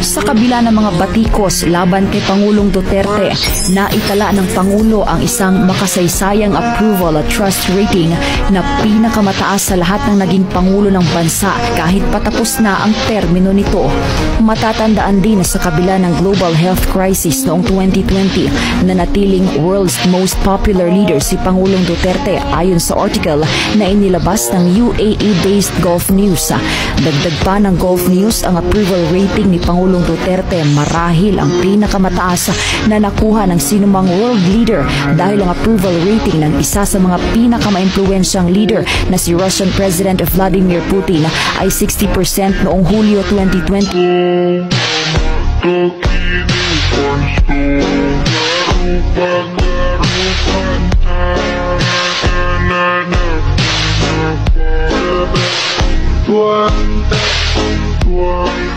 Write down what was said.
Sa kabila ng mga batikos laban kay Pangulong Duterte, naitala ng Pangulo ang isang makasaysayang approval at trust rating na pinakamataas sa lahat ng naging Pangulo ng bansa kahit patapos na ang termino nito. Matatandaan din na sa kabila ng global health crisis noong 2020, nanatiling world's most popular leader si Pangulong Duterte ayon sa article na inilabas ng UAE-based Gulf News. Dagdag pa ng Gulf News, ang approval rating ni Pangulong Duterte marahil ang pinakamataas na nakuha ng sinumang world leader dahil ang approval rating ng isa sa mga pinakamaimpluwensyang leader na si Russian President Vladimir Putin ay 60% noong Hulyo 2020. One